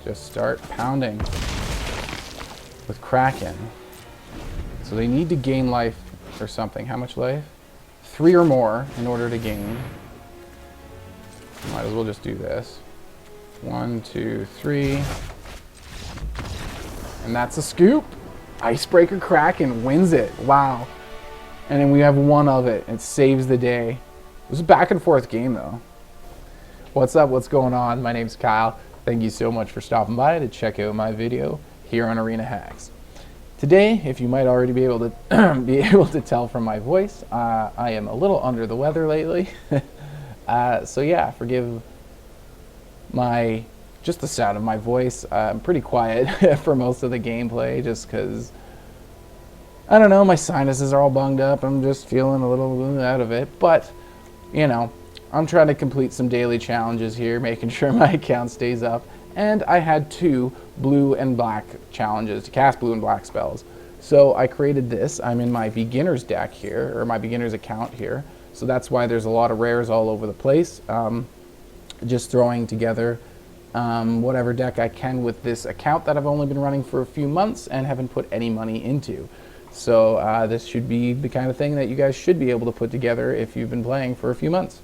just start pounding with Kraken. So they need to gain life or something. How much life? 3 or more in order to gain. Might as well just do this. 1, 2, 3. And that's a scoop. Icebreaker Kraken wins it. Wow. And then we have one of it. It saves the day. It was a back and forth game though. What's up? What's going on? My name's Kyle. Thank you so much for stopping by to check out my video here on Arena Hacks. Today, if you might already be able to tell from my voice, I am a little under the weather lately. So yeah, forgive just the sound of my voice. I'm pretty quiet for most of the gameplay just because, I don't know, my sinuses are all bunged up. I'm just feeling a little out of it. But, you know, I'm trying to complete some daily challenges here, making sure my account stays up. And I had 2 blue and black challenges to cast blue and black spells. So I created this. I'm in my beginner's deck here, or my beginner's account here. So that's why there's a lot of rares all over the place. Just throwing together whatever deck I can with this account that I've only been running for a few months and haven't put any money into. So this should be the kind of thing that you guys should be able to put together if you've been playing for a few months.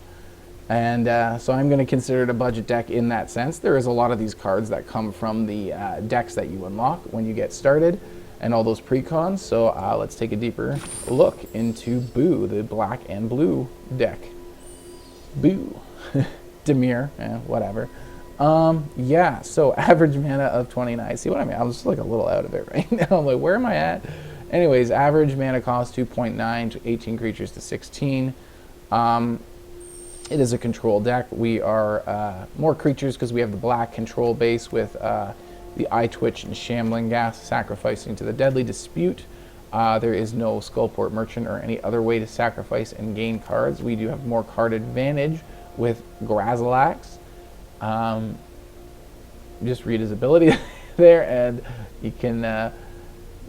And so I'm going to consider it a budget deck in that sense. There is a lot of these cards that come from the decks that you unlock when you get started and all those precons. So let's take a deeper look into Boo, the black and blue deck. Boo. Dimir, whatever. Yeah, so average mana of 29. See what I mean? I'm just like a little out of it right now. I'm like, where am I at? Anyways, average mana cost 2.9 to 18 creatures to 16. It is a control deck. We are more creatures because we have the black control base with the Eyetwitch and Shambling Ghast sacrificing to the Deadly Dispute. There is no Skullport Merchant or any other way to sacrifice and gain cards. We do have more card advantage with Grazilaxx. Just read his ability there and you can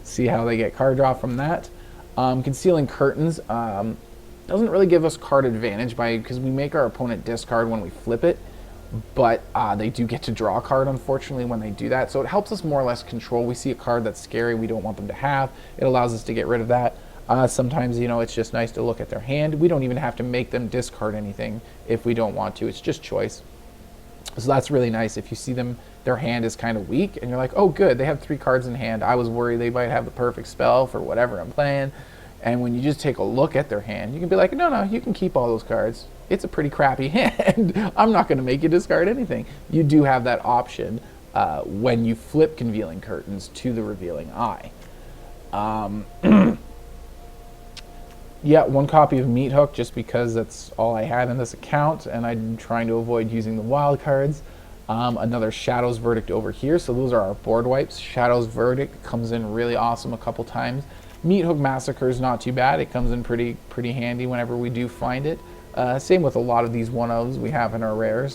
see how they get card draw from that. Concealing Curtains doesn't really give us card advantage because we make our opponent discard when we flip it, but they do get to draw a card unfortunately when they do that. So it helps us more or less control. We see a card that's scary we don't want them to have. It allows us to get rid of that. Sometimes, you know, it's just nice to look at their hand. We don't even have to make them discard anything if we don't want to. It's just choice. So that's really nice. If you see their hand is kind of weak and you're like, oh good, they have 3 cards in hand. I was worried they might have the perfect spell for whatever I'm playing. And when you just take a look at their hand, you can be like, no, you can keep all those cards. It's a pretty crappy hand. I'm not going to make you discard anything. You do have that option when you flip Concealing Curtains to the Revealing Eye. Yeah, 1 copy of Meathook just because that's all I had in this account, and I'm trying to avoid using the wild cards. Another Shadow's Verdict over here. So those are our board wipes. Shadow's Verdict comes in really awesome a couple times. Meathook Massacre is not too bad. It comes in pretty handy whenever we do find it. Same with a lot of these 1-ofs we have in our rare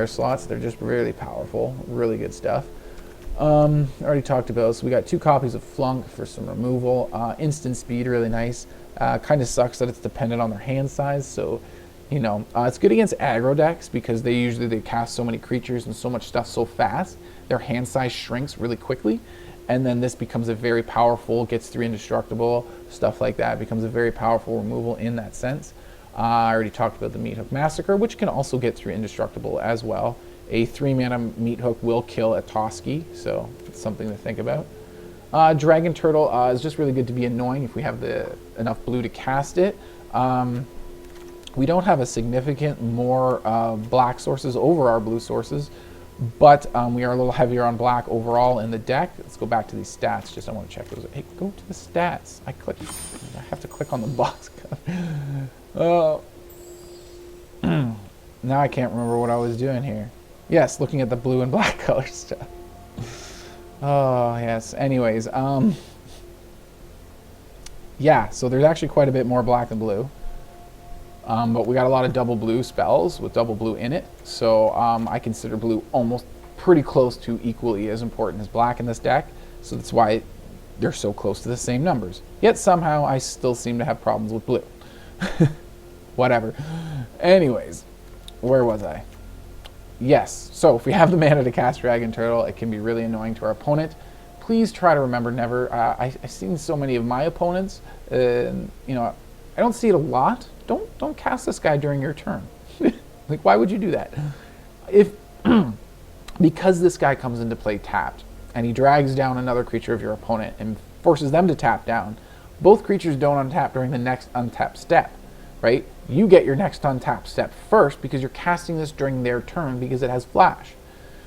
slots. They're just really powerful, really good stuff. Already talked about, so we got 2 copies of Flunk for some removal. Instant Speed, really nice. Kind of sucks that it's dependent on their hand size, so you know, it's good against aggro decks because they cast so many creatures and so much stuff so fast. Their hand size shrinks really quickly. And then this becomes a very powerful, gets 3 indestructible, stuff like that. It becomes a very powerful removal in that sense. I already talked about the Meathook Massacre, which can also get 3 indestructible as well. A 3-mana Meathook will kill a Toski, so it's something to think about. Dragon Turtle is just really good to be annoying if we have enough blue to cast it. We don't have a significant more black sources over our blue sources. But we are a little heavier on black overall in the deck. Let's go back to these stats. I want to check those. Hey, go to the stats. I have to click on the box. Now I can't remember what I was doing here. Yes, looking at the blue and black color stuff. Oh, yes. Anyways, yeah, so there's actually quite a bit more black than blue. But we got a lot of double blue spells with double blue in it. So I consider blue almost pretty close to equally as important as black in this deck. So that's why they're so close to the same numbers. Yet somehow I still seem to have problems with blue. Whatever. Anyways, where was I? yes, so if we have the mana to cast Dragon Turtle, it can be really annoying to our opponent. Please try to remember never. I've seen so many of my opponents, you know, I don't see it a lot. Don't cast this guy during your turn. Like, why would you do that? If because this guy comes into play tapped, and he drags down another creature of your opponent and forces them to tap down, both creatures don't untap during the next untap step, right? You get your next untap step first because you're casting this during their turn because it has flash.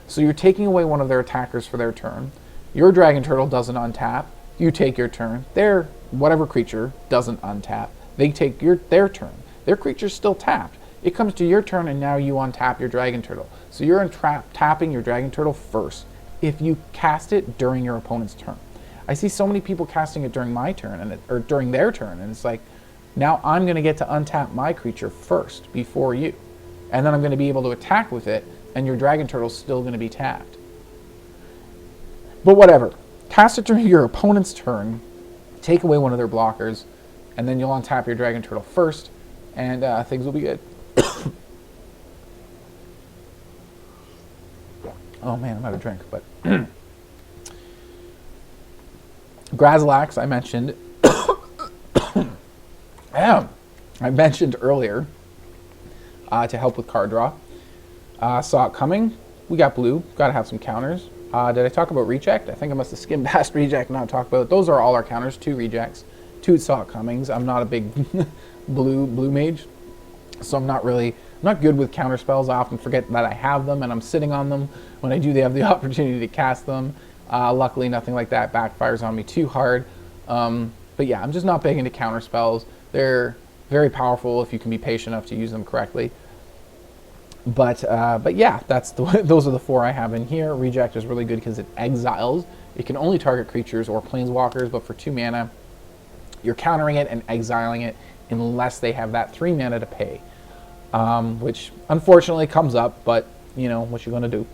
So you're taking away one of their attackers for their turn. Your Dragon Turtle doesn't untap. You take your turn. Their whatever creature doesn't untap. They take their turn. Their creature's still tapped. It comes to your turn and now you untap your Dragon Turtle. So you're tapping your Dragon Turtle first if you cast it during your opponent's turn. I see so many people casting it during my turn or during their turn, and it's like, now I'm going to get to untap my creature first before you. And then I'm going to be able to attack with it, and your Dragon Turtle's still going to be tapped. But whatever. Cast it during your opponent's turn, take away one of their blockers, and then you'll untap your Dragon Turtle first, and things will be good. Oh man, I'm out of drink, but Grazilaxx, I mentioned. I mentioned earlier to help with card draw. Saw it coming. We got blue. Got to have some counters. Did I talk about reject? I think I must have skimmed past reject, not talk about it. Those are all our counters. 2 rejects, 2 saw it comings. I'm not a big blue mage, so I'm not good with counter spells. I often forget that I have them and I'm sitting on them. When I do, they have the opportunity to cast them. Luckily, nothing like that backfires on me too hard. But yeah, I'm just not big into counter spells. They're very powerful if you can be patient enough to use them correctly. But yeah, those are the 4 I have in here. Reject is really good because it exiles. It can only target creatures or planeswalkers, but for 2 mana, you're countering it and exiling it unless they have that 3 mana to pay, which unfortunately comes up. But you know what you're gonna do.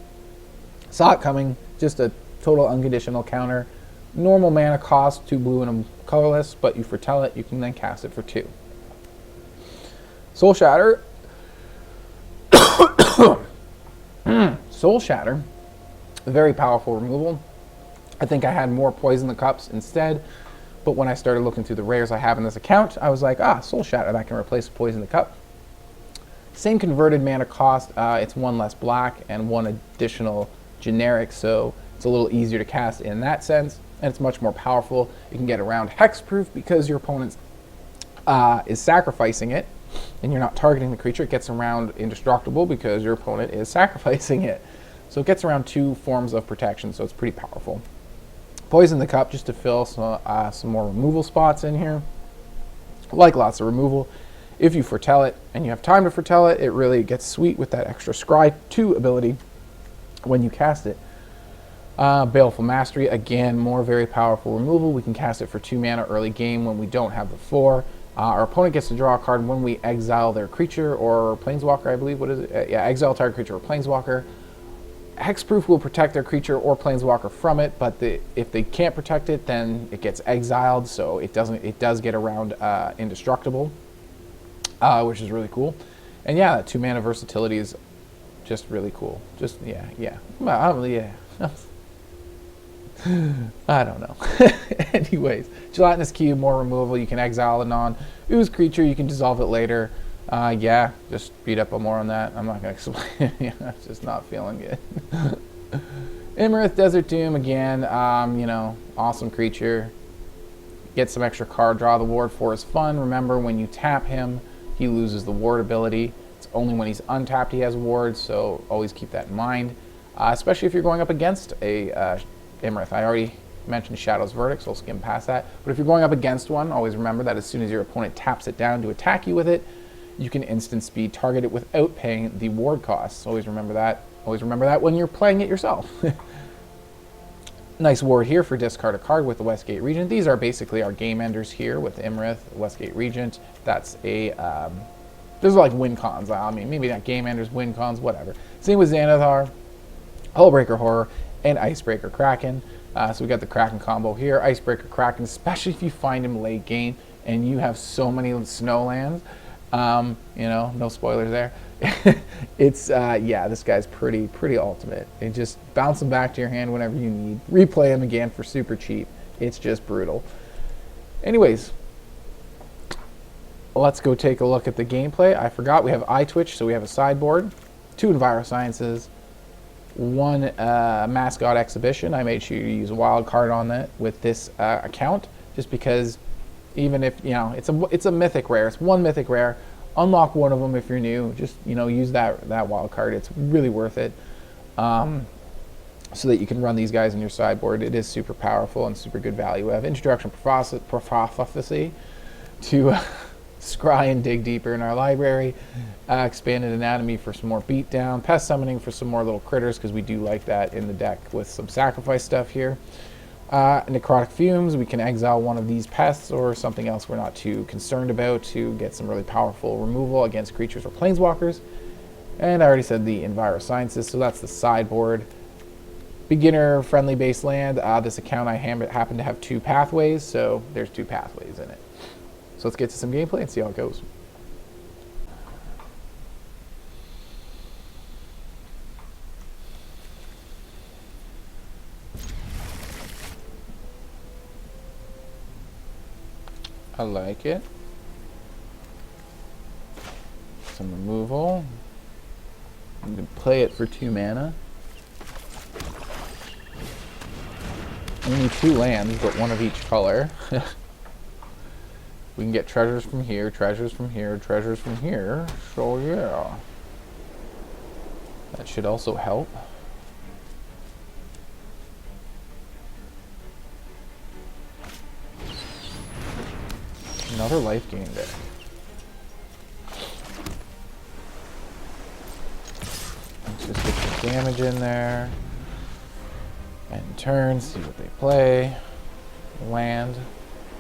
Saw it coming. Just a total unconditional counter. Normal mana cost, 2 blue and a colorless, but you foretell it, you can then cast it for 2. Soul Shatter. Soul Shatter, very powerful removal. I think I had more Poison the Cups instead, but when I started looking through the rares I have in this account, I was like, Soul Shatter, that can replace Poison the Cup. Same converted mana cost, it's 1 less black and 1 additional generic, so it's a little easier to cast in that sense, and it's much more powerful. You can get around hexproof because your opponent is sacrificing it, and you're not targeting the creature. It gets around indestructible because your opponent is sacrificing it. So it gets around 2 forms of protection, so it's pretty powerful. Poison the Cup just to fill some more removal spots in here. Like lots of removal. If you foretell it and you have time to foretell it, it really gets sweet with that extra Scry 2 ability when you cast it. Baleful Mastery, again, more very powerful removal. We can cast it for 2 mana early game when we don't have the 4. Our opponent gets to draw a card when we exile their creature or planeswalker, I believe. What is it? Yeah, exile target creature or planeswalker. Hexproof will protect their creature or planeswalker from it, but if they can't protect it, then it gets exiled, so it does get around indestructible, which is really cool. And yeah, that 2 mana versatility is just really cool. Just yeah. I don't know. Anyways, Gelatinous Cube, more removal. You can exile a non-ooze creature. You can dissolve it later. Yeah, just beat up more on that. I'm not going to explain. Yeah, I'm just not feeling good. Iymrith, Desert Doom, again, you know, awesome creature. Get some extra card draw. The ward 4 is fun. Remember, when you tap him, he loses the ward ability. It's only when he's untapped he has wards, so always keep that in mind. Especially if you're going up against a Iymrith. I already mentioned Shadow's Verdict, so I'll skim past that. But if you're going up against one, always remember that as soon as your opponent taps it down to attack you with it, you can instant speed target it without paying the ward costs. Always remember that. Always remember that when you're playing it yourself. Nice ward here for discard a card with the Westgate Regent. These are basically our game enders here with Iymrith, Westgate Regent. That's a, those are like win cons. I mean, maybe not game enders, win cons, whatever. Same with Xanathar, Hullbreaker Horror, and Icebreaker Kraken. So we got the Kraken combo here. Icebreaker Kraken, especially if you find him late game and you have so many snow lands, You know, no spoilers there. It's yeah, this guy's pretty ultimate. It just bounce him back to your hand whenever you need. Replay him again for super cheap. It's just brutal. Anyways, let's go take a look at the gameplay. I forgot we have Eyetwitch, so we have a sideboard, 2 Envirosciences, 1 Mascot Exhibition. I made sure you use a wild card on that with this account, just because even if, you know, it's a mythic rare. It's 1 mythic rare. Unlock 1 of them if you're new. Just, you know, use that wild card. It's really worth it. So that you can run these guys in your sideboard. It is super powerful and super good value. We have Introduction Prophecy to scry and dig deeper in our library. Expanded Anatomy for some more beatdown. Pest Summoning for some more little critters, because we do like that in the deck with some sacrifice stuff here. Necrotic Fumes, we can exile 1 of these pests or something else we're not too concerned about to get some really powerful removal against creatures or planeswalkers. And I already said the Envirosciences, so that's the sideboard. Beginner friendly base land. This account I happen to have 2 pathways, so there's 2 pathways in it. So let's get to some gameplay and see how it goes. I like it. Some removal. You can play it for 2 mana. Only 2 lands, but 1 of each color. We can get treasures from here, treasures from here, treasures from here. So yeah. That should also help. Another life gain there. Let's just get some damage in there. And turn, see what they play. Land.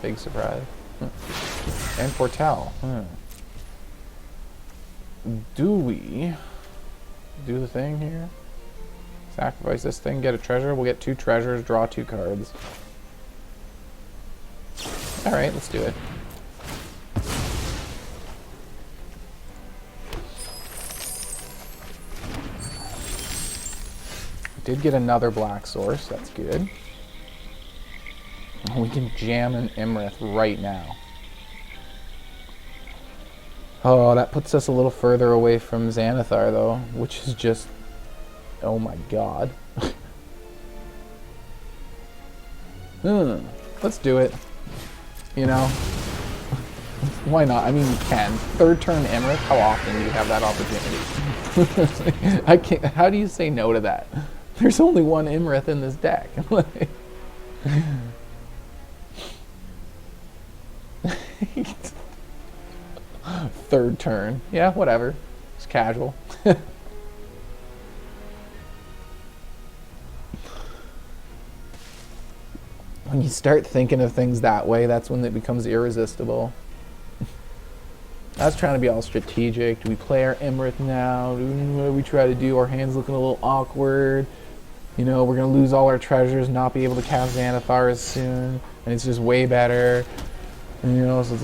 Big surprise. And Foretell. Do we do the thing here? Sacrifice this thing, get a treasure. We'll get 2 treasures, draw 2 cards. Alright, let's do it. Did get another black source, that's good. We can jam an Iymrith right now. Oh, that puts us a little further away from Xanathar though, which is just, oh my god. Let's do it. You know, why not? I mean, you can. 3rd turn Iymrith, how often do you have that opportunity? I can't, how do you say no to that? There's only 1 Iymrith in this deck. 3rd turn. Yeah, whatever. It's casual. When you start thinking of things that way, that's when it becomes irresistible. I was trying to be all strategic. Do we play our Iymrith now? What do we try to do? Our hand's looking a little awkward. You know, we're going to lose all our treasures, not be able to cast Xanathar as soon. And it's just way better. And, you know, so it's,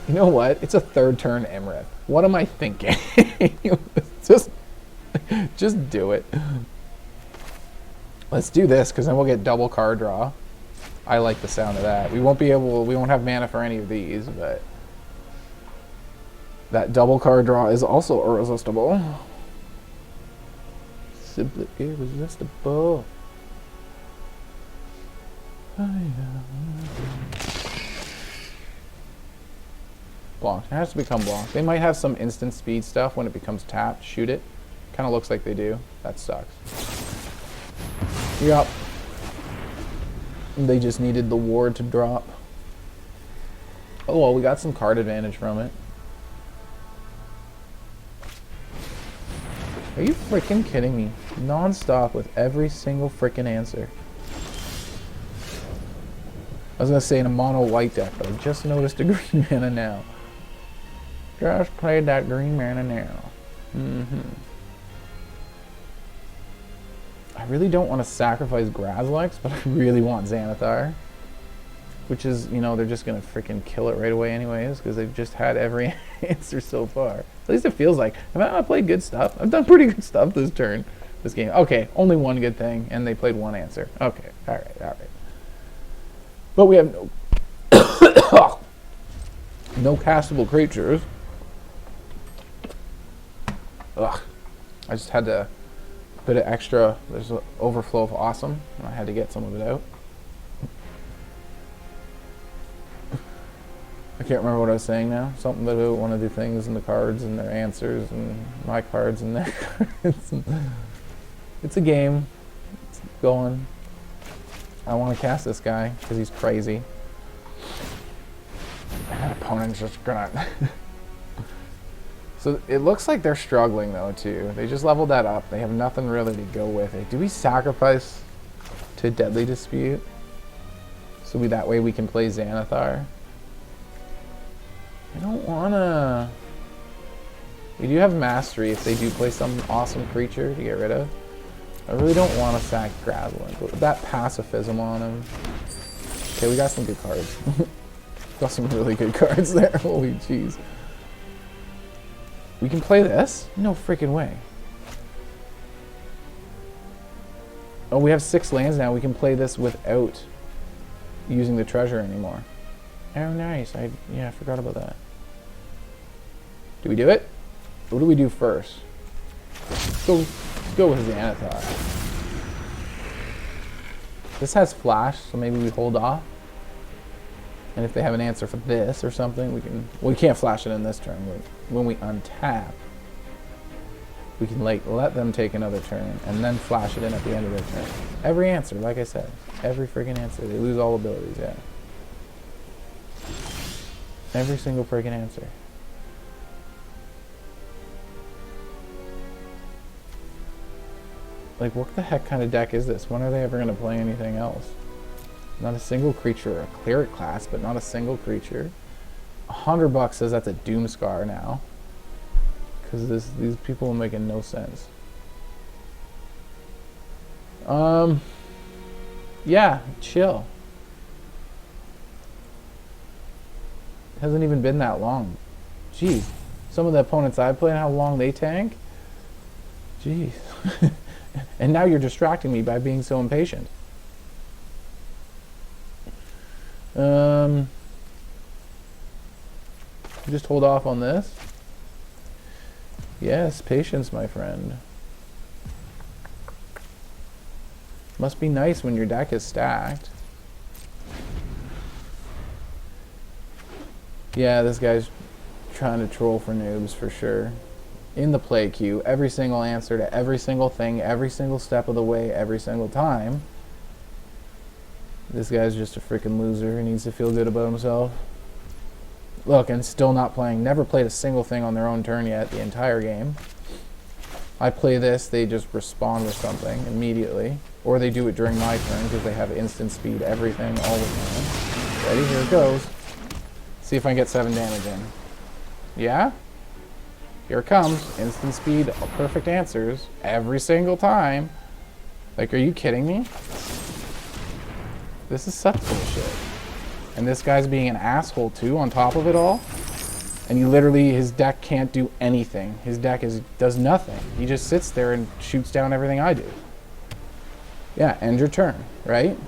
you know what? It's a 3rd turn Iymrith. What am I thinking? just do it. Let's do this, because then we'll get double card draw. I like the sound of that. We won't have mana for any of these, but that double card draw is also irresistible. Simply irresistible. Block. It has to become blocked. They might have some instant speed stuff when it becomes tapped. Shoot it. Kind of looks like they do. That sucks. Yup. They just needed the ward to drop. Oh well, we got some card advantage from it. Are you freaking kidding me? Non-stop with every single freaking answer. I was gonna say in a mono white deck, but I just noticed a green mana now. Just played that green mana now. I really don't want to sacrifice Grazilaxx, but I really want Xanathar. which is, you know, they're just going to freaking kill it right away anyways because they've just had every answer so far. At least it feels like. I played good stuff. I've done pretty good stuff this turn, this game. Okay, only one good thing, and they played one answer. Okay, all right. But we have no, no castable creatures. Ugh. I just had to put an extra, there's an overflow of awesome, and I had to get some of it out. I can't remember what I was saying now. Something about one of the things and the cards and their answers and my cards and their cards. It's a game. It's going. I want to cast this guy because he's crazy. And opponent's just gonna... So it looks like they're struggling though too. They just leveled that up. They have nothing really to go with it. Do we sacrifice to Deadly Dispute? So that way we can play Xanathar? I don't wanna... We do have Mastery if they do play some awesome creature to get rid of. I really don't want to sack Grazilaxx, but with that pacifism on him... Okay, we got some good cards. Got some really good cards there, holy jeez. We can play this? No freaking way. Oh, we have 6 lands now. We can play this without using the treasure anymore. Oh, nice. Yeah, I forgot about that. Do we do it? What do we do first? Let's go with Xanathar. This has flash, so maybe we hold off. And if they have an answer for this or something, we can... Well, we can't flash it in this turn. But when we untap, we can like let them take another turn and then flash it in at the end of their turn. Every answer, like I said. Every freaking answer. They lose all abilities, yeah. Every single freaking answer. Like, what the heck kind of deck is this? When are they ever going to play anything else? Not a single creature, a cleric class, but not a single creature. $100 says that's a Doomscar now. Because these people are making no sense. Yeah, chill. It hasn't even been that long. Jeez. Some of the opponents I play and how long they tank. Jeez. And now you're distracting me by being so impatient. Just hold off on this. Yes, patience, my friend. Must be nice when your deck is stacked. Yeah, this guy's trying to troll for noobs for sure. In the play queue, every single answer to every single thing, every single step of the way, every single time. This guy's just a freaking loser. He needs to feel good about himself. Look, and still not playing. Never played a single thing on their own turn yet, the entire game. I play this, they just respond with something immediately. Or they do it during my turn because they have instant speed, everything, all the time. Ready? Here it goes. See if I can get 7 damage in. Yeah? Here it comes. Instant speed, perfect answers, every single time. Like, are you kidding me? This is such bullshit. And this guy's being an asshole too on top of it all. And he literally, his deck can't do anything. His deck does nothing. He just sits there and shoots down everything I do. Yeah, end your turn, right?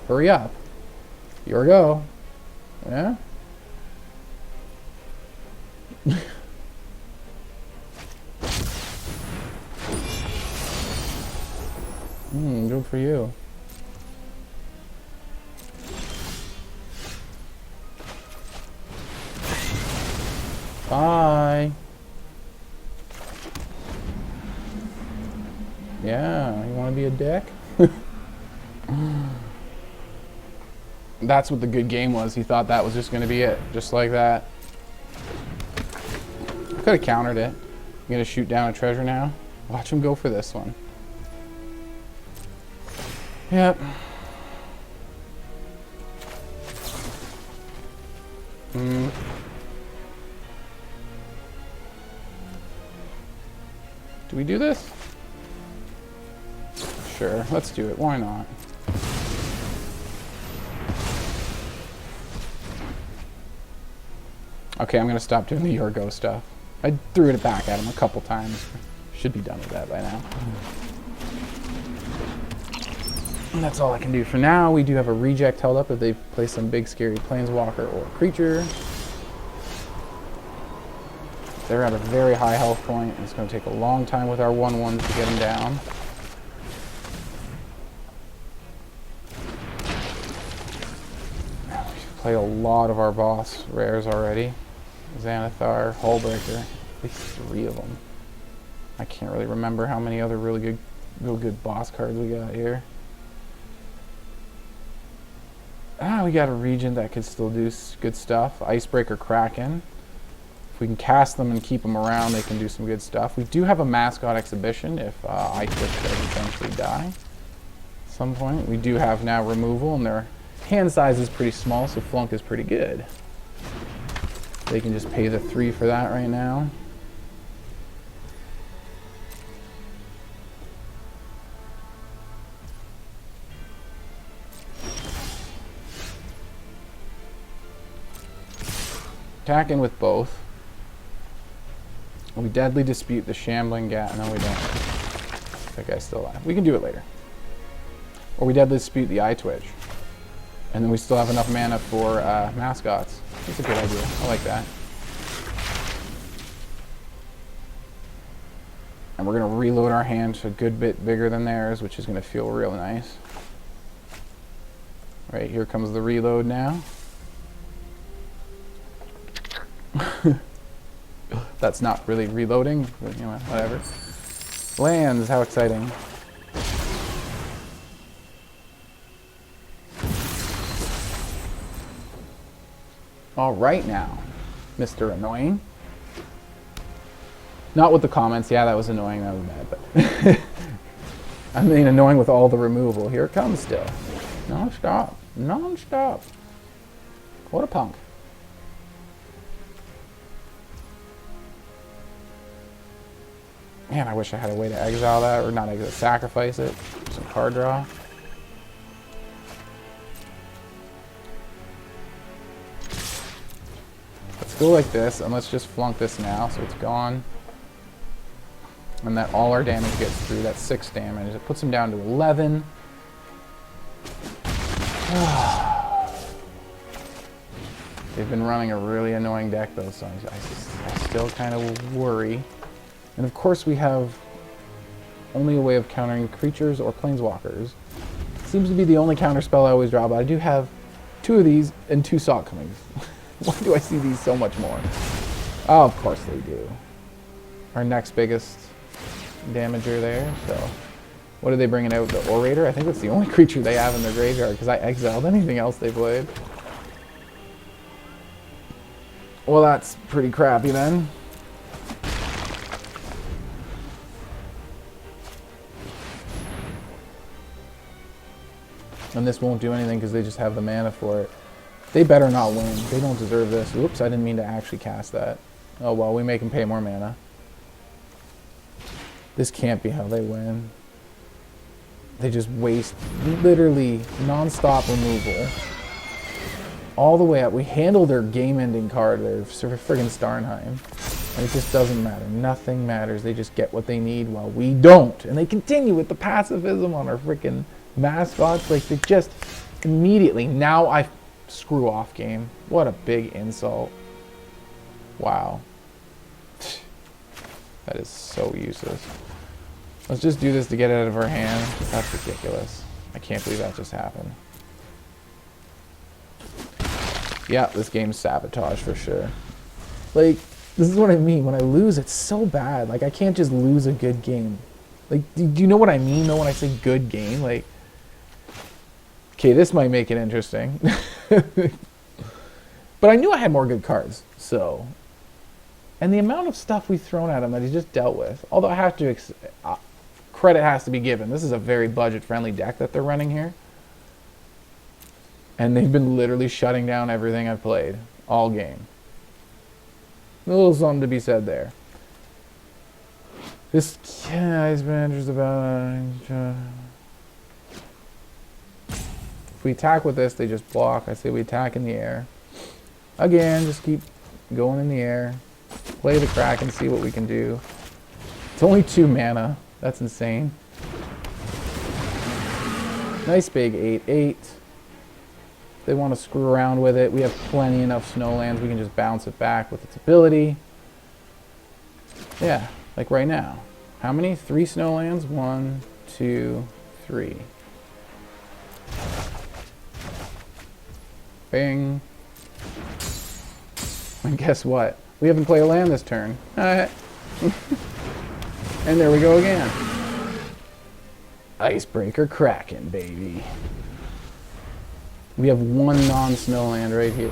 Hurry up. Here we go. Yeah? Good for you. Bye. Yeah, you want to be a dick? That's what the good game was. He thought that was just going to be it. Just like that. I could have countered it. I'm going to shoot down a treasure now. Watch him go for this one. Yep. Do we do this? Sure, let's do it. Why not? Okay, I'm going to stop doing the Your Go stuff. I threw it back at him a couple times. Should be done with that by now. And that's all I can do for now. We do have a reject held up if they play some big scary planeswalker or creature. They're at a very high health point, and it's going to take a long time with our 1/1s to get them down. We've played a lot of our boss rares already. Xanathar, Hullbreaker, at least 3 of them. I can't really remember how many other real good boss cards we got here. We got a Regent that could still do good stuff. Icebreaker Kraken. If we can cast them and keep them around, they can do some good stuff. We do have a mascot exhibition if Eyetwitch does eventually die. At some point, we do have now removal, and their hand size is pretty small, so Flunk is pretty good. They can just pay the 3 for that right now. Attacking with both. We deadly dispute the Shambling Ghast. No, we don't. That guy's still alive. We can do it later. Or we deadly dispute the Eyetwitch. And then we still have enough mana for mascots. That's a good idea. I like that. And we're going to reload our hand a good bit bigger than theirs, which is going to feel real nice. Right, here comes the reload now. That's not really reloading, but, you know, whatever. Lands, how exciting. All right now, Mr. Annoying. Not with the comments. Yeah, that was annoying. That was bad, but I mean annoying with all the removal. Here it comes still. Non-stop. Non-stop. What a punk. Man, I wish I had a way to exile that, or not exile, sacrifice it. Some card draw. Let's go like this, and let's just flunk this now, so it's gone. And that all our damage gets through. That's 6 damage. It puts him down to 11. They've been running a really annoying deck, though, so I still kind of worry. And of course we have only a way of countering creatures or planeswalkers. Seems to be the only counter spell I always draw, but I do have 2 of these and 2 Sock Comings. Why do I see these so much more? Oh, of course they do. Our next biggest damager there, so. What are they bringing out? The Orator? I think that's the only creature they have in their graveyard, because I exiled anything else they played. Well, that's pretty crappy then. And this won't do anything because they just have the mana for it. They better not win. They don't deserve this. Oops, I didn't mean to actually cast that. Oh well, we make them pay more mana. This can't be how they win. They just waste literally non-stop removal. All the way up. We handle their game-ending card, their friggin' Starnheim. And it just doesn't matter. Nothing matters. They just get what they need while we don't. And they continue with the pacifism on our frickin' mascots. Like, they just immediately, now I screw off game. What a big insult. Wow. That is so useless. Let's just do this to get it out of our hand. That's ridiculous. I can't believe that just happened. Yeah, this game's sabotage for sure. Like, this is what I mean. When I lose, it's so bad. Like, I can't just lose a good game. Like, do you know what I mean, though, when I say good game? Like, okay, this might make it interesting. But I knew I had more good cards, so. And the amount of stuff we've thrown at him that he's just dealt with. Although I have to, credit has to be given. This is a very budget-friendly deck that they're running here. And they've been literally shutting down everything I've played all game. A little something to be said there. This guy's been just about. If we attack with this, they just block. I say we attack in the air. Again, just keep going in the air. Play the Kraken, see what we can do. It's only 2 mana. That's insane. Nice big 8/8. If they want to screw around with it, we have plenty enough snowlands. We can just bounce it back with its ability. Yeah, like right now. How many? 3 snowlands? 1, 2, 3. Bing. And guess what? We haven't played a land this turn. And there we go again. Icebreaker Kraken, baby. We have 1 non-snowland right here.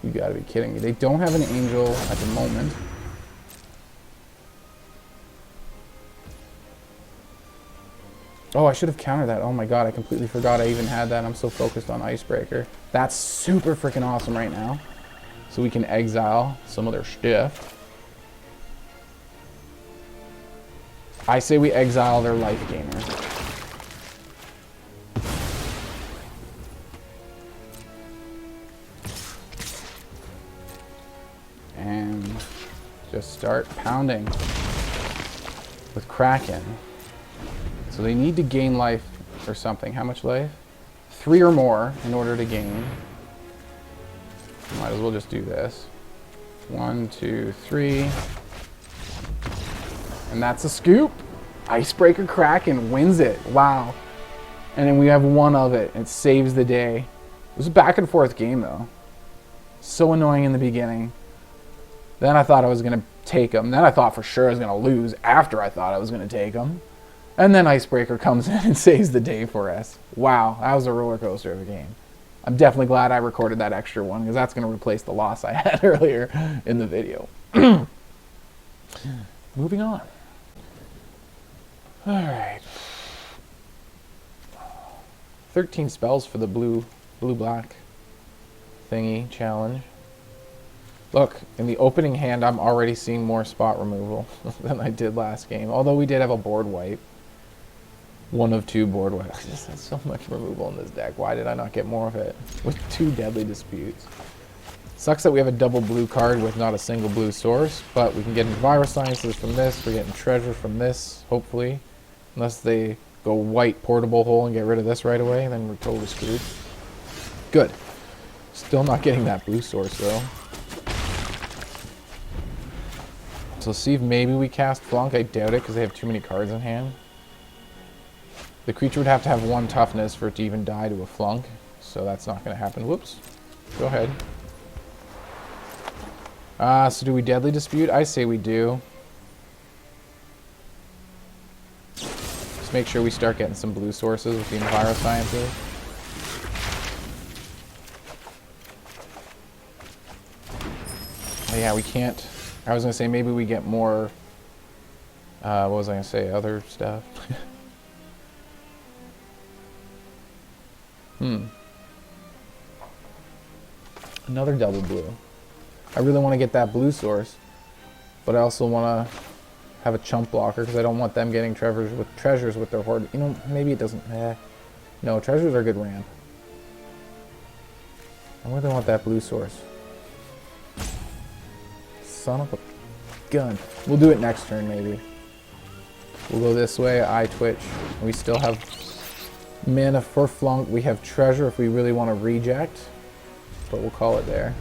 You gotta be kidding me. They don't have an angel at the moment. Oh, I should have countered that. Oh my god, I completely forgot I even had that. I'm so focused on Icebreaker. That's super freaking awesome right now. So we can exile some of their stuff. I say we exile their life gainer. And just start pounding with Kraken. So they need to gain life or something. How much life? 3 or more in order to gain. Might as well just do this. 1, 2, 3. And that's a scoop. Icebreaker Kraken wins it. Wow. And then we have 1 of it. It saves the day. It was a back and forth game though. So annoying in the beginning. Then I thought I was going to take him. Then I thought for sure I was going to lose after I thought I was going to take him. And then Icebreaker comes in and saves the day for us. Wow, that was a roller coaster of a game. I'm definitely glad I recorded that extra one because that's going to replace the loss I had earlier in the video. Moving on. All right. 13 spells for the blue-black thingy challenge. Look, in the opening hand, I'm already seeing more spot removal than I did last game. Although we did have a board wipe. 1 of 2 board wipes. I just had so much removal in this deck. Why did I not get more of it? With 2 deadly disputes. Sucks that we have a double blue card with not a single blue source, but we can get Virus Sciences from this. We're getting treasure from this, hopefully. Unless they go white portable hole and get rid of this right away, then we're totally screwed. Good. Still not getting that blue source, though. So see if maybe we cast Flunk. I doubt it because they have too many cards in hand. The creature would have to have 1 toughness for it to even die to a Flunk. So that's not going to happen. Whoops. Go ahead. So do we Deadly Dispute? I say we do. Just make sure we start getting some blue sources with the Virus Sciences. Oh, yeah, we can't. I was going to say maybe we get more. What was I going to say? Other stuff. Another double blue. I really want to get that blue source, but I also want to have a chump blocker because I don't want them getting treasures with their horde. You know, maybe it doesn't. No, treasures are good ramp. I really want that blue source. Son of a gun. We'll do it next turn, maybe. We'll go this way, Eyetwitch. We still have mana for Flunk. We have treasure if we really want to reject, but we'll call it there.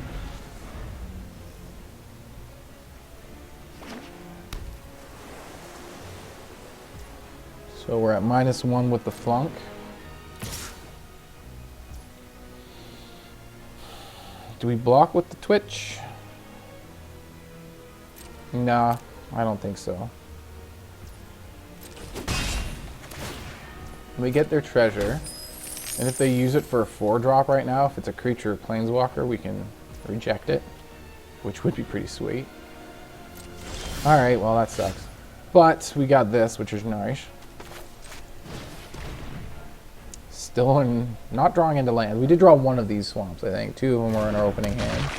So we're at -1 with the Flunk. Do we block with the Twitch? Nah, I don't think so. We get their treasure, and if they use it for a 4-drop right now, if it's a creature or planeswalker, we can reject it, which would be pretty sweet. Alright, well that sucks. But we got this, which is nice. Still not drawing into land. We did draw 1 of these swamps, I think. 2 of them were in our opening hand.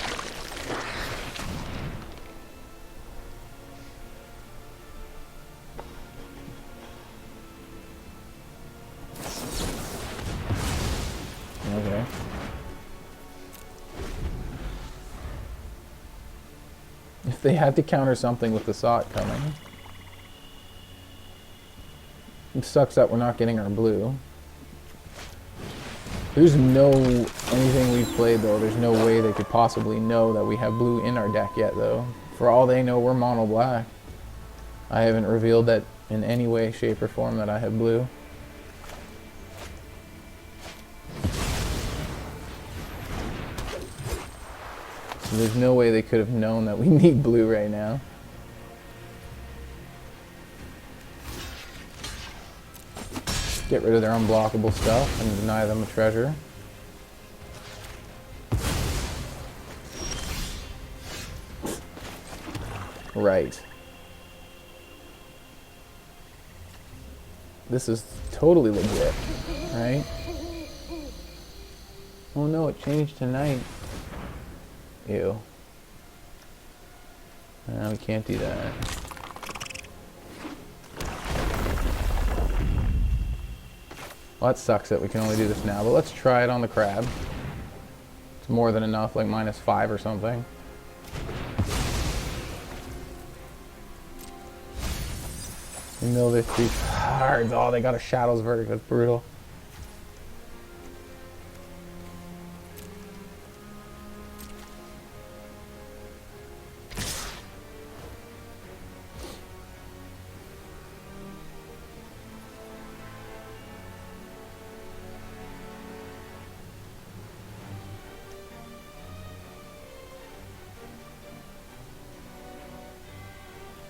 Okay. They had to counter something with the Sot coming. It sucks that we're not getting our blue. There's no anything we've played though. There's no way they could possibly know that we have blue in our deck yet though. For all they know, we're mono black. I haven't revealed that in any way, shape, or form that I have blue. So there's no way they could have known that we need blue right now. Get rid of their unblockable stuff and deny them a treasure. Right. This is totally legit, right? Oh no, it changed tonight. Ew. No, we can't do that. Well, that sucks that we can only do this now, but let's try it on the crab. It's more than enough, like -5 or something. We mill their 3 cards. Oh, they got a Shadow's Verdict. That's brutal.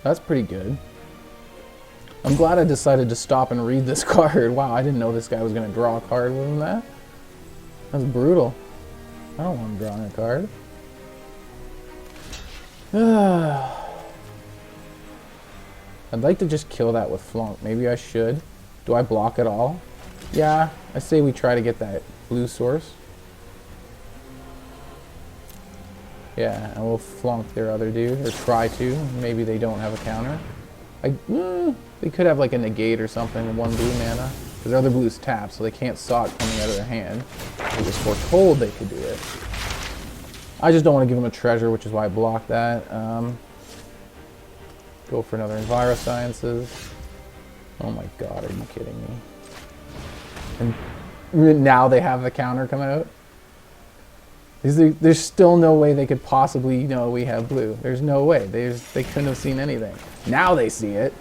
That's pretty good. I'm glad I decided to stop and read this card. Wow, I didn't know this guy was going to draw a card with him that. That's brutal. I don't want him drawing a card. I'd like to just kill that with Flunk. Maybe I should. Do I block at all? Yeah, I say we try to get that blue source. Yeah, and we'll flunk their other dude, or try to. Maybe they don't have a counter. They could have like a negate or something, 1 blue mana. Because their other blue's tapped, so they can't Sot coming out of their hand. It was foretold they could do it. I just don't want to give them a treasure, which is why I blocked that. Go for another Envirosciences. Oh my god, are you kidding me? And now they have the counter come out? There's still no way they could possibly know we have blue. There's no way. They couldn't have seen anything. Now they see it.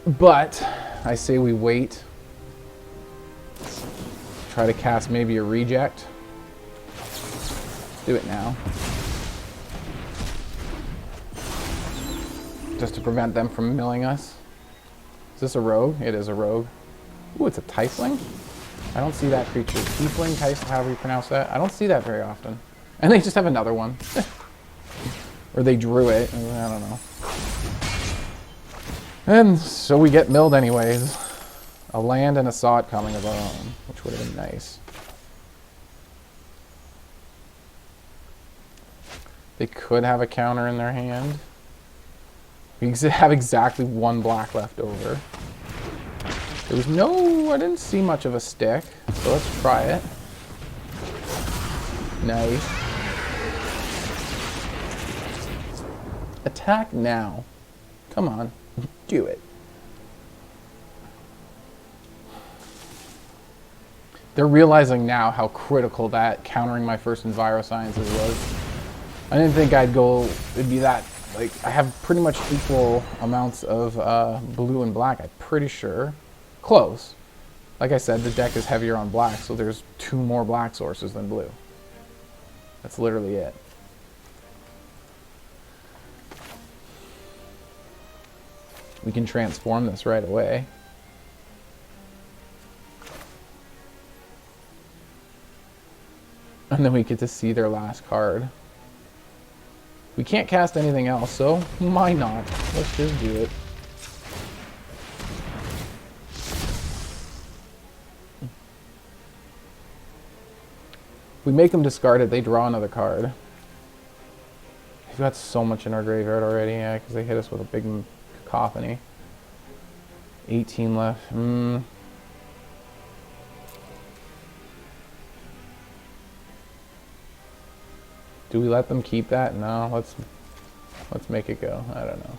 But I say we wait. Try to cast maybe a reject. Do it now. Just to prevent them from milling us. Is this a rogue? It is a rogue. Ooh, it's a Tiefling? I don't see that creature. Tiefling, Tiefling, however you pronounce that. I don't see that very often. And they just have another one. Or they drew it. I don't know. And so we get milled anyways. A land and a Sot coming of our own, which would have been nice. They could have a counter in their hand. We have exactly 1 black left over. There was no, I didn't see much of a stick, so let's try it. Nice. Attack now. Come on, do it. They're realizing now how critical that countering my first Envirosciences was. I didn't think it'd be that, like, I have pretty much equal amounts of blue and black, I'm pretty sure. Close. Like I said, the deck is heavier on black, so there's 2 more black sources than blue. That's literally it. We can transform this right away. And then we get to see their last card. We can't cast anything else, so why not? Let's just do it. We make them discard it, they draw another card. We've got so much in our graveyard already, yeah, because they hit us with a big cacophony. 18 left. Do we let them keep that? No, let's make it go. I don't know.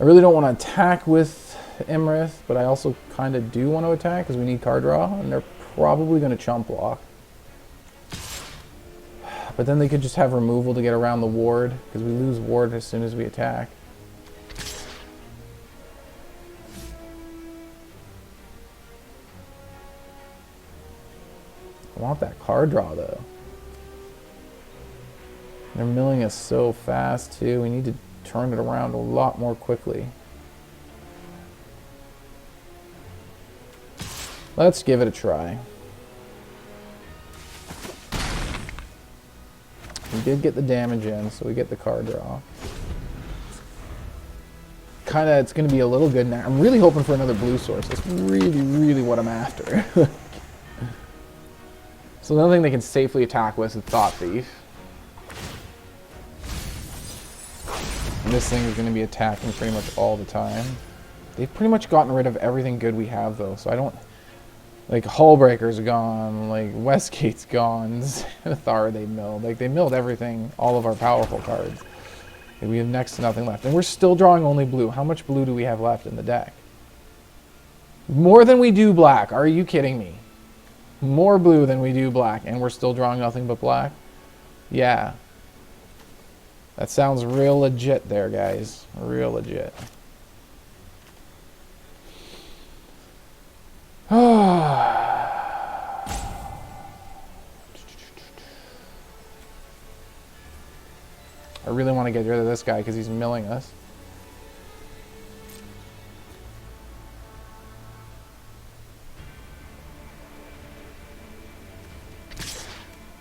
I really don't want to attack with Iymrith, but I also kind of do want to attack because we need card draw, and they're probably going to chump block. But then they could just have removal to get around the ward, because we lose ward as soon as we attack. I want that card draw, though. They're milling us so fast, too. We need to turn it around a lot more quickly. Let's give it a try. We did get the damage in, so we get the card draw. Kinda, it's gonna be a little good now. I'm really hoping for another blue source. That's really, really what I'm after. So another thing they can safely attack with is Thought Thief. And this thing is gonna be attacking pretty much all the time. They've pretty much gotten rid of everything good we have, though, so I don't... Like, Hullbreaker's gone, like, Westgate's gone, Thar they milled. Like, they milled everything, all of our powerful cards. And we have next to nothing left. And we're still drawing only blue. How much blue do we have left in the deck? More than we do black. Are you kidding me? More blue than we do black. And we're still drawing nothing but black? Yeah. That sounds real legit there, guys. Real legit. I really want to get rid of this guy because he's milling us.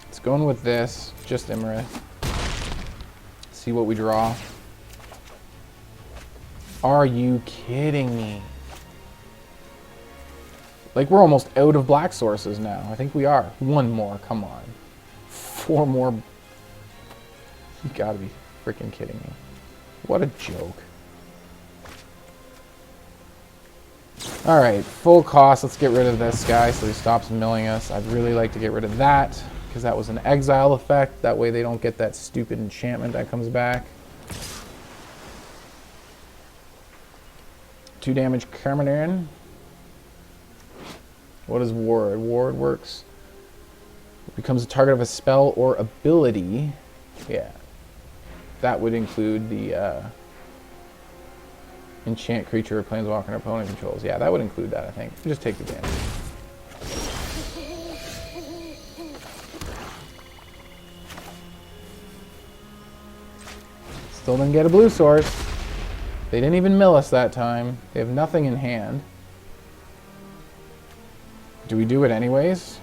Let's go in with this, just Iymrith. See what we draw. Are you kidding me? Like, we're almost out of black sources now. I think we are. One more, come on. 4 more. You gotta be freaking kidding me. What a joke. Alright, full cost. Let's get rid of this guy so he stops milling us. I'd really like to get rid of that, because that was an exile effect. That way they don't get that stupid enchantment that comes back. 2 damage coming in. What is ward? Ward works. It becomes a target of a spell or ability. Yeah. That would include the enchant creature or planeswalker and opponent controls. Yeah, that would include that, I think. Just take the damage. Still didn't get a blue source. They didn't even mill us that time. They have nothing in hand. Do we do it anyways?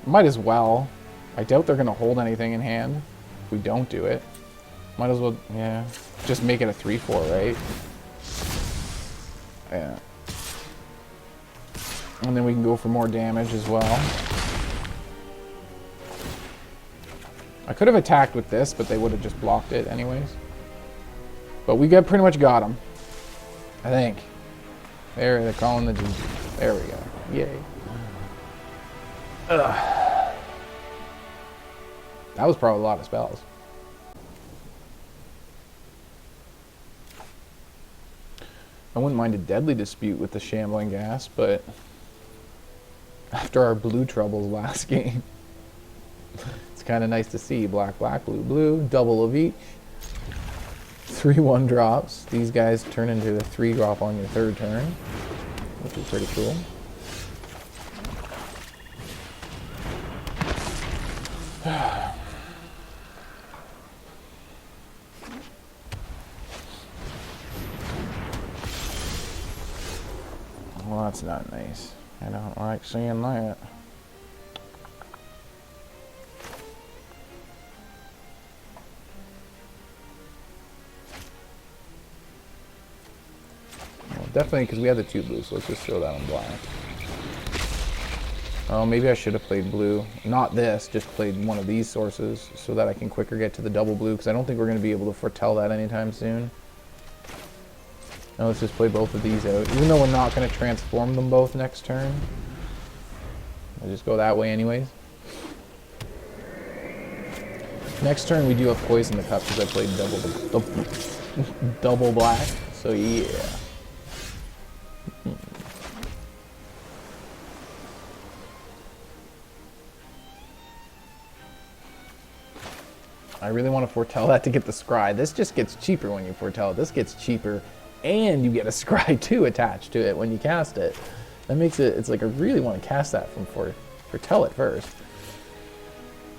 Might as well. I doubt they're going to hold anything in hand if we don't do it. Might as well, yeah. Just make it a 3-4, right? Yeah. And then we can go for more damage as well. I could have attacked with this, but they would have just blocked it anyways. But we pretty much got them. I think. There, they're calling the GG. There we go. Yay. Ugh. That was probably a lot of spells. I wouldn't mind a Deadly Dispute with the Shambling Ghast, but after our blue troubles last game, it's kind of nice to see black, black, blue, blue, double of each. 3/1 drops. These guys turn into the 3-drop on your 3rd turn, which is pretty cool. Well, that's not nice. I don't like seeing that. Well, definitely, because we have the 2 blues, so let's just throw that on black. Oh, maybe I should have played blue. Not this, just played one of these sources so that I can quicker get to the double blue, because I don't think we're going to be able to foretell that anytime soon. Now let's just play both of these out. Even though we're not going to transform them both next turn. I'll just go that way anyways. Next turn we do have poison the cup because I played double black. So yeah. I really want to foretell that to get the scry. This just gets cheaper when you foretell it. This gets cheaper, and you get a scry too attached to it when you cast it. That makes it, it's like I really want to cast that from foretell it first.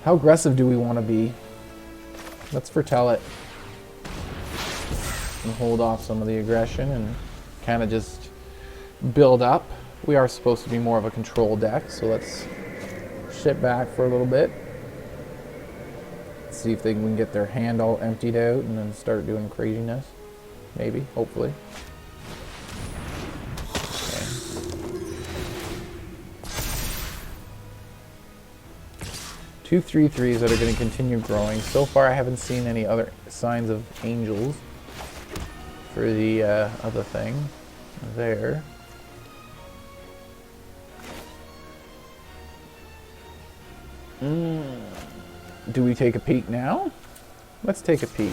How aggressive do we want to be? Let's foretell it. And hold off some of the aggression and kind of just build up. We are supposed to be more of a control deck, so let's sit back for a little bit. See if they can get their hand all emptied out and then start doing craziness. Maybe, hopefully. Okay. 2 3/3s that are going to continue growing. So far I haven't seen any other signs of angels for the other thing there. Do we take a peek now? Let's take a peek.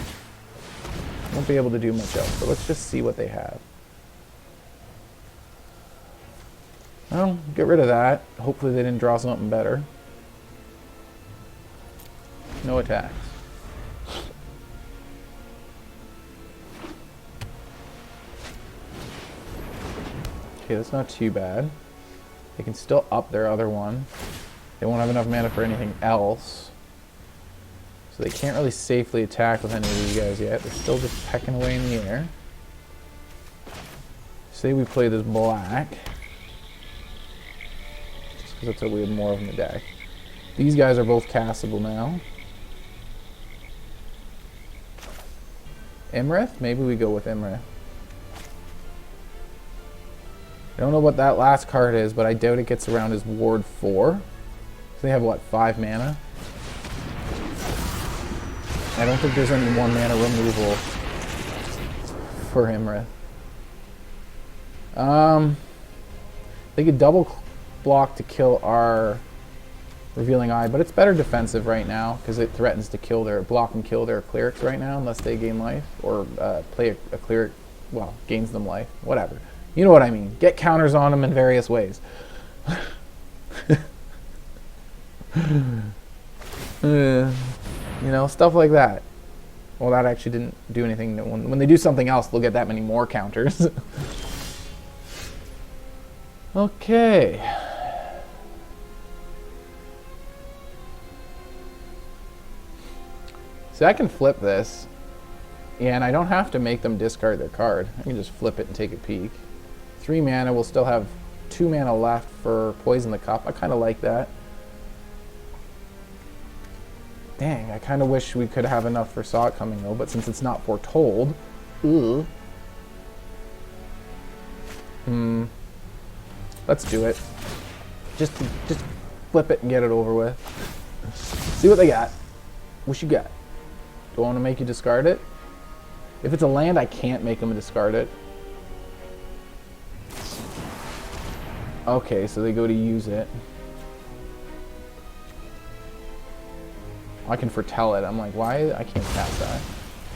Won't be able to do much else, but let's just see what they have. Well, get rid of that. Hopefully they didn't draw something better. No attacks. Okay, that's not too bad. They can still up their other one. They won't have enough mana for anything else. So they can't really safely attack with any of these guys yet. They're still just pecking away in the air. Say we play this black. Just because that's what we have more of in the deck. These guys are both castable now. Iymrith? Maybe we go with Iymrith. I don't know what that last card is, but I doubt it gets around his ward 4. So they have, what, 5 mana? I don't think there's any 1 mana removal for Iymrith. They could double block to kill our Revealing Eye, but it's better defensive right now because it threatens to kill their block and kill their clerics right now unless they gain life or play a cleric, well, gains them life, whatever. You know what I mean. Get counters on them in various ways. You know, stuff like that. Well, that actually didn't do anything. When they do something else, they'll get that many more counters. Okay. So I can flip this, and I don't have to make them discard their card. I can just flip it and take a peek. 3 mana, we'll still have 2 mana left for Poison the Cup. I kind of like that. Dang, I kind of wish we could have enough for Saw It Coming though, but since it's not foretold, let's do it. Just flip it and get it over with. See what they got. What you got? Do I want to make you discard it? If it's a land, I can't make them discard it. Okay, so they go to use it. I can foretell it. I'm like, why? I can't cast that.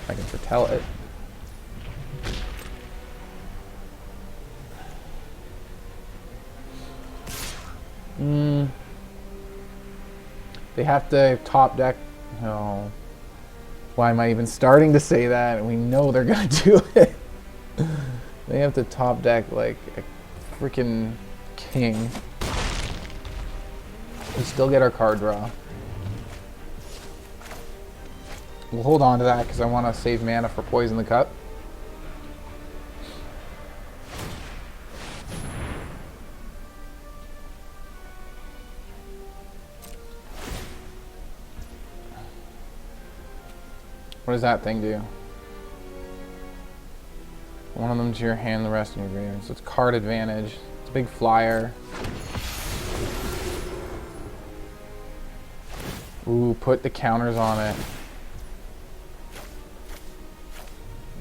I can foretell it. They have to top deck. No. Why am I even starting to say that? And we know they're gonna do it. They have to top deck like a freaking king. We still get our card draw. We'll hold on to that because I want to save mana for Poison the Cup. What does that thing do? One of them to your hand, the rest in your graveyard. So it's card advantage. It's a big flyer. Ooh, put the counters on it.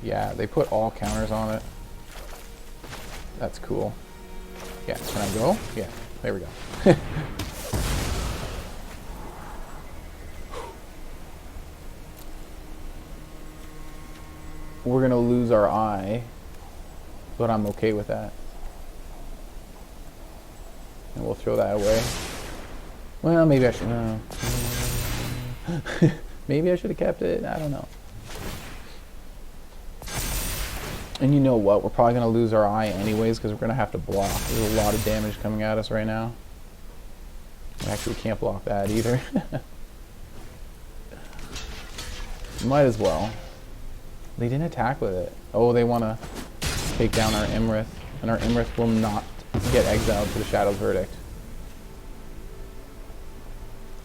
Yeah, they put all counters on it. That's cool. Yeah, can I go? Yeah, there we go. we're going to lose our eye, but I'm okay with that. And we'll throw that away. Well, maybe I should. No. Maybe I should have kept it. I don't know. And you know what? We're probably going to lose our eye anyways because we're going to have to block. There's a lot of damage coming at us right now. Actually, we can't block that either. Might as well. They didn't attack with it. Oh, they want to take down our Iymrith. And our Iymrith will not get exiled to the Shadow's Verdict.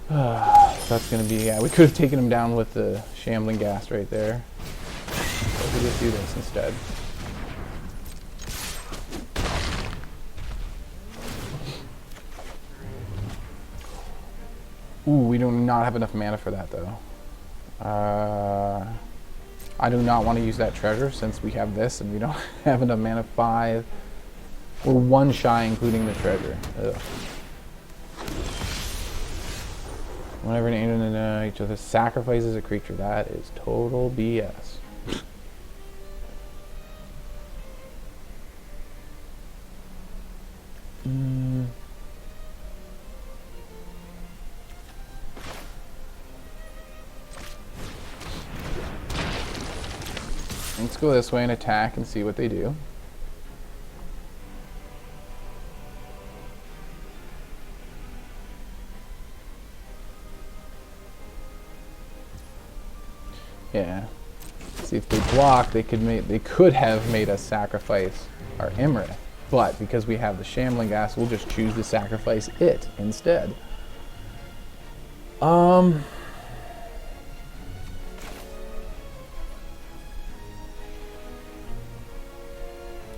That's going to be... Yeah, we could have taken him down with the Shambling Ghast right there. But we'll just do this instead. Ooh, we do not have enough mana for that, though. I do not want to use that treasure since we have this and we don't have enough mana. 5. We're 1 shy, including the treasure. Ugh. Whenever each other sacrifices a creature, that is total BS. Let's go this way and attack and see what they do. Yeah. See, if they block, they could have made us sacrifice our Iymrith, but because we have the Shambling Ghast, we'll just choose to sacrifice it instead.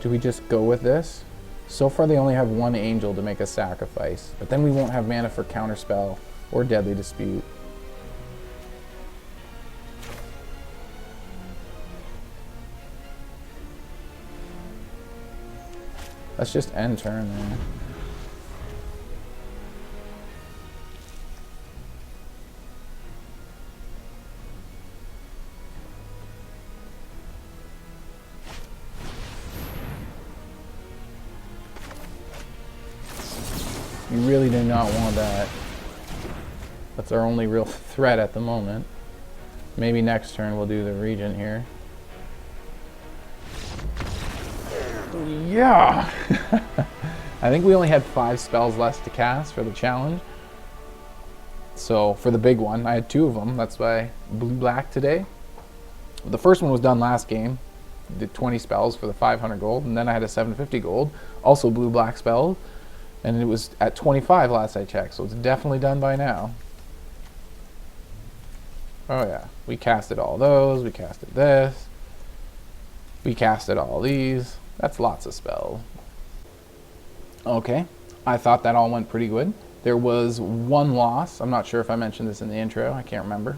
Do we just go with this? So far they only have 1 angel to make a sacrifice, but then we won't have mana for Counterspell or Deadly Dispute. Let's just end turn there. You really do not want that. That's our only real threat at the moment. Maybe next turn we'll do the Regent here. Yeah! I think we only had 5 spells left to cast for the challenge. So for the big one, I had 2 of them. That's why blue-black today. The first one was done last game. Did 20 spells for the 500 gold, and then I had a 750 gold. Also blue-black spells. And it was at 25 last I checked, so it's definitely done by now. Oh yeah, we casted all those, we casted this. We casted all these. That's lots of spells. Okay, I thought that all went pretty good. There was 1 loss. I'm not sure if I mentioned this in the intro. I can't remember.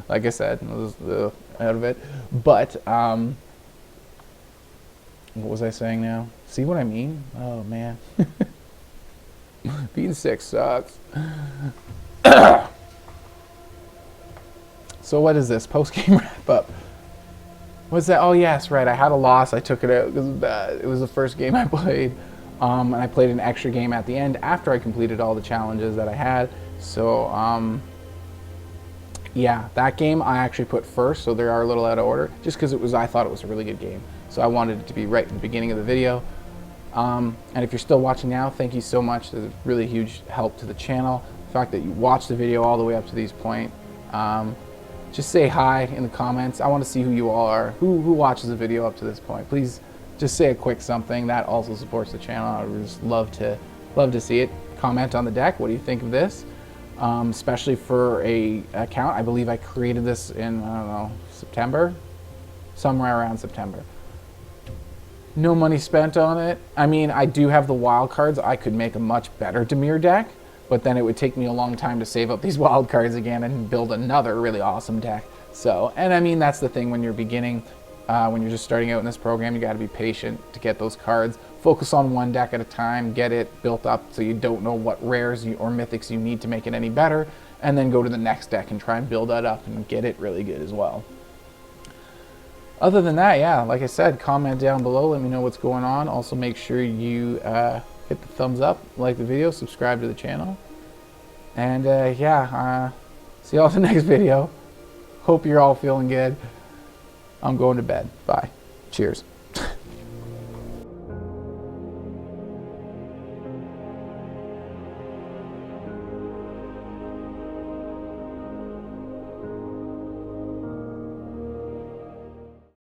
Like I said, I was out of it. But, what was I saying now? See what I mean? Oh, man. Being sick sucks. So what is this? Post-game wrap-up. What's that? Oh, yes, right. I had a loss. I took it out because it was the first game I played. And I played an extra game at the end after I completed all the challenges that I had. So, yeah, that game I actually put first, so they are a little out of order, just because I thought it was a really good game. So I wanted it to be right in the beginning of the video. And if you're still watching now, thank you so much. There's a really huge help to the channel. The fact that you watched the video all the way up to this point. Just say hi in the comments. I want to see who you all are, who watches the video up to this point. Please just say a quick something. That also supports the channel. I would just love to see it. Comment on the deck. What do you think of this? Especially for a account. I believe I created this in, I don't know, September? Somewhere around September. No money spent on it. I mean, I do have the wild cards. I could make a much better Dimir deck, but then it would take me a long time to save up these wild cards again and build another really awesome deck. So, and I mean, that's the thing when you're beginning, when you're just starting out in this program, you got to be patient to get those cards. Focus on one deck at a time, get it built up so you don't know what rares or mythics you need to make it any better, and then go to the next deck and try and build that up and get it really good as well. other than that, yeah, like I said, comment down below. Let me know what's going on. Also, make sure you hit the thumbs up, like the video, subscribe to the channel. And yeah, see y'all in the next video. Hope you're all feeling good. I'm going to bed. Bye. Cheers.